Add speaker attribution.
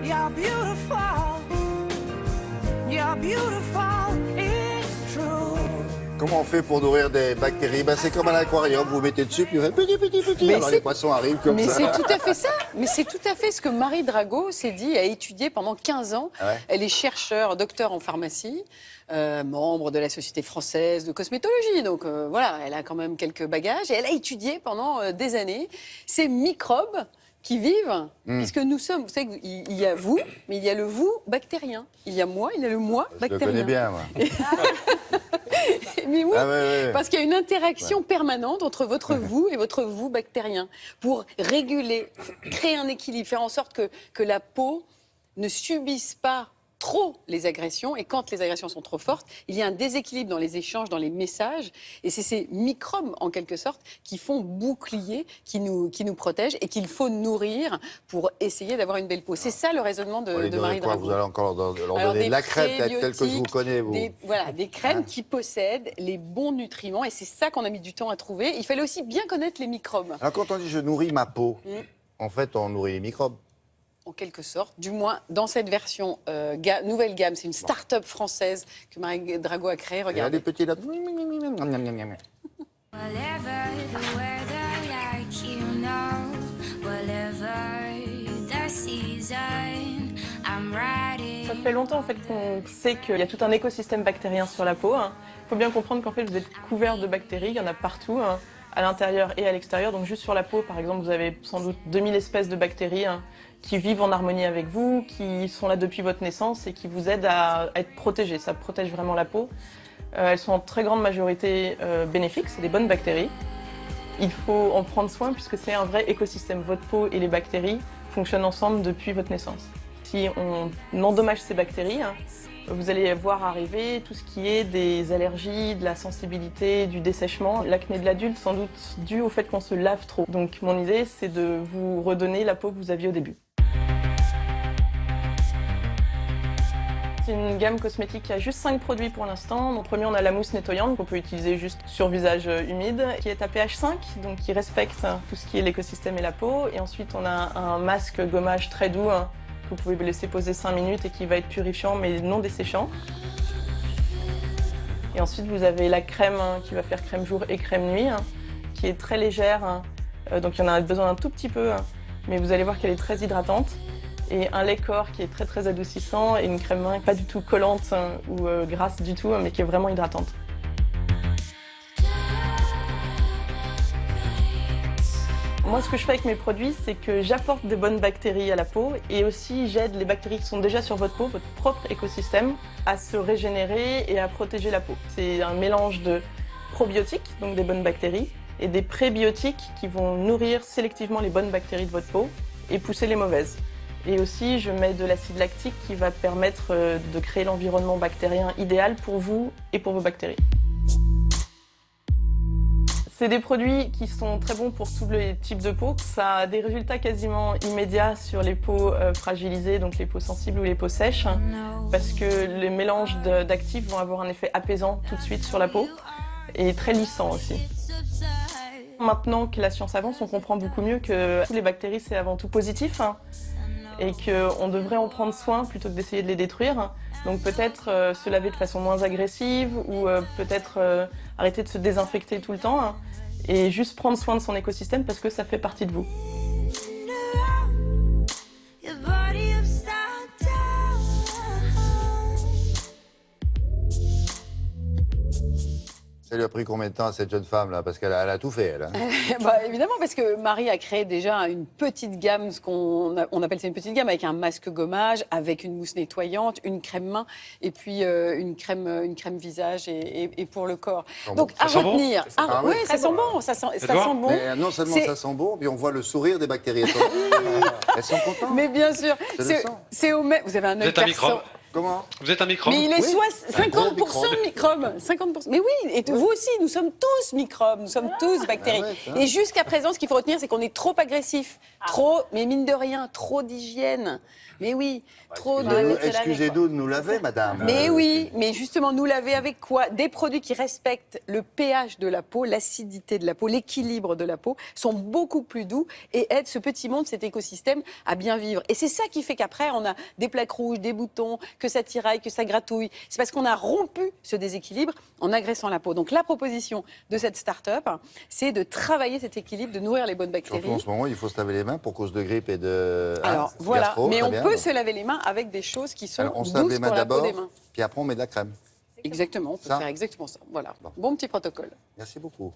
Speaker 1: You're beautiful. You're beautiful. It's true.
Speaker 2: Comment on fait pour nourrir des bactéries? C'est comme à l'aquarium, vous mettez dessus, puis vous faites petit, alors les poissons arrivent comme
Speaker 3: mais
Speaker 2: ça.
Speaker 3: Mais c'est tout à fait ça. Mais c'est tout à fait ce que Marie Drago s'est dit, a étudié pendant 15 ans.
Speaker 2: Ah ouais.
Speaker 3: Elle est chercheure, docteur en pharmacie, membre de la Société française de cosmétologie. Donc voilà, elle a quand même quelques bagages. Et elle a étudié pendant des années ces microbes qui vivent, puisque nous sommes, vous savez qu'il y a vous, mais il y a le vous bactérien. Il y a moi, il y a le moi bactérien.
Speaker 2: Je le connais bien, moi.
Speaker 3: Mais oui,
Speaker 2: ouais.
Speaker 3: parce qu'il y a une interaction permanente entre votre vous et votre vous bactérien pour réguler, créer un équilibre, faire en sorte que la peau ne subisse pas trop les agressions. Et quand les agressions sont trop fortes, il y a un déséquilibre dans les échanges, dans les messages. Et c'est ces microbes, en quelque sorte, qui font bouclier, qui nous protègent et qu'il faut nourrir pour essayer d'avoir une belle peau. C'est ça le raisonnement de Marie Drago.
Speaker 2: Vous allez encore leur donner de la crème, telle que je vous connais, vous.
Speaker 3: Des crèmes qui possèdent les bons nutriments. Et c'est ça qu'on a mis du temps à trouver. Il fallait aussi bien connaître les microbes.
Speaker 2: Alors quand on dit je nourris ma peau, en fait, on nourrit les microbes.
Speaker 3: En quelque sorte, du moins dans cette version nouvelle gamme, c'est une start-up française que Marie Drago a créée.
Speaker 2: Il y a
Speaker 3: Regardez.
Speaker 2: des petits là.
Speaker 4: Whatever the weather, like you know, whatever the season, I'm riding.
Speaker 5: Ça fait longtemps en fait qu'on sait qu'il y a tout un écosystème bactérien sur la peau. Il faut bien comprendre qu'en fait vous êtes couvert de bactéries, il y en a partout, à l'intérieur et à l'extérieur. Donc juste sur la peau, par exemple, vous avez sans doute 2000 espèces de bactéries qui vivent en harmonie avec vous, qui sont là depuis votre naissance et qui vous aident à être protégés. Ça protège vraiment la peau. Elles sont en très grande majorité bénéfiques, c'est des bonnes bactéries. Il faut en prendre soin puisque c'est un vrai écosystème. Votre peau et les bactéries fonctionnent ensemble depuis votre naissance. Si on endommage ces bactéries, vous allez voir arriver tout ce qui est des allergies, de la sensibilité, du dessèchement. L'acné de l'adulte, sans doute dû au fait qu'on se lave trop. Donc mon idée, c'est de vous redonner la peau que vous aviez au début. C'est une gamme cosmétique qui a juste 5 produits pour l'instant. En premier, on a la mousse nettoyante qu'on peut utiliser juste sur visage humide, qui est à pH 5, donc qui respecte tout ce qui est l'écosystème et la peau. Et ensuite, on a un masque gommage très doux que vous pouvez laisser poser 5 minutes et qui va être purifiant mais non desséchant. Et ensuite, vous avez la crème qui va faire crème jour et crème nuit, qui est très légère. Donc, il y en a besoin un tout petit peu, mais vous allez voir qu'elle est très hydratante. Et un lait corps qui est très très adoucissant et une crème main pas du tout collante ou grasse du tout, mais qui est vraiment hydratante. Moi, ce que je fais avec mes produits, c'est que j'apporte des bonnes bactéries à la peau et aussi j'aide les bactéries qui sont déjà sur votre peau, votre propre écosystème, à se régénérer et à protéger la peau. C'est un mélange de probiotiques, donc des bonnes bactéries, et des prébiotiques qui vont nourrir sélectivement les bonnes bactéries de votre peau et pousser les mauvaises. Et aussi, je mets de l'acide lactique qui va permettre de créer l'environnement bactérien idéal pour vous et pour vos bactéries. C'est des produits qui sont très bons pour tous les types de peau. Ça a des résultats quasiment immédiats sur les peaux fragilisées, donc les peaux sensibles ou les peaux sèches, parce que les mélanges d'actifs vont avoir un effet apaisant tout de suite sur la peau et très lissant aussi. Maintenant que la science avance, on comprend beaucoup mieux que toutes les bactéries, c'est avant tout positif. Et qu'on devrait en prendre soin plutôt que d'essayer de les détruire. Donc peut-être se laver de façon moins agressive ou peut-être arrêter de se désinfecter tout le temps et juste prendre soin de son écosystème parce que ça fait partie de vous.
Speaker 2: Ça lui a pris combien de temps à cette jeune femme là? Parce qu'elle a tout fait, elle.
Speaker 3: Évidemment, parce que Marie a créé déjà une petite gamme, ce qu'on appelle ça une petite gamme, avec un masque gommage, avec une mousse nettoyante, une crème main, et puis une crème visage et pour le corps. Donc à retenir. Oui, ça sent bon, ça sent bon.
Speaker 2: Mais non seulement ça sent bon, puis on voit le sourire des bactéries. Elles sont contentes.
Speaker 3: Mais bien sûr, c'est au même. Vous avez un œil perçant.
Speaker 2: Comment?
Speaker 6: Vous êtes un microbe.
Speaker 3: Mais il est
Speaker 2: Oui, un gros
Speaker 3: 50% de microbes. 50%. Mais oui, et vous aussi, nous sommes tous microbes, nous sommes tous bactéries.
Speaker 2: Ah ouais, ça.
Speaker 3: Et jusqu'à présent, ce qu'il faut retenir, c'est qu'on est trop agressif. Trop, mais mine de rien, trop d'hygiène. Mais oui, trop de...
Speaker 2: Excusez-nous de nous laver, madame.
Speaker 3: Mais oui, mais justement, nous laver avec quoi? Des produits qui respectent le pH de la peau, l'acidité de la peau, l'équilibre de la peau, sont beaucoup plus doux et aident ce petit monde, cet écosystème, à bien vivre. Et c'est ça qui fait qu'après, on a des plaques rouges, des boutons, que ça tiraille, que ça gratouille. C'est parce qu'on a rompu ce déséquilibre en agressant la peau. Donc la proposition de cette start-up, c'est de travailler cet équilibre, de nourrir les bonnes bactéries.
Speaker 2: Surtout en ce moment, il faut se laver les mains pour cause de grippe et de.
Speaker 3: Alors
Speaker 2: hein,
Speaker 3: voilà,
Speaker 2: gastro,
Speaker 3: mais
Speaker 2: très
Speaker 3: on
Speaker 2: bien.
Speaker 3: peut se laver les mains avec des choses qui sont
Speaker 2: Alors, on se lave
Speaker 3: douces
Speaker 2: les mains
Speaker 3: pour la peau
Speaker 2: d'abord,
Speaker 3: des mains.
Speaker 2: puis après on met de la crème.
Speaker 3: Exactement, on peut
Speaker 2: Ça.
Speaker 3: faire exactement ça. Voilà,
Speaker 2: Bon.
Speaker 3: bon petit protocole.
Speaker 2: Merci beaucoup.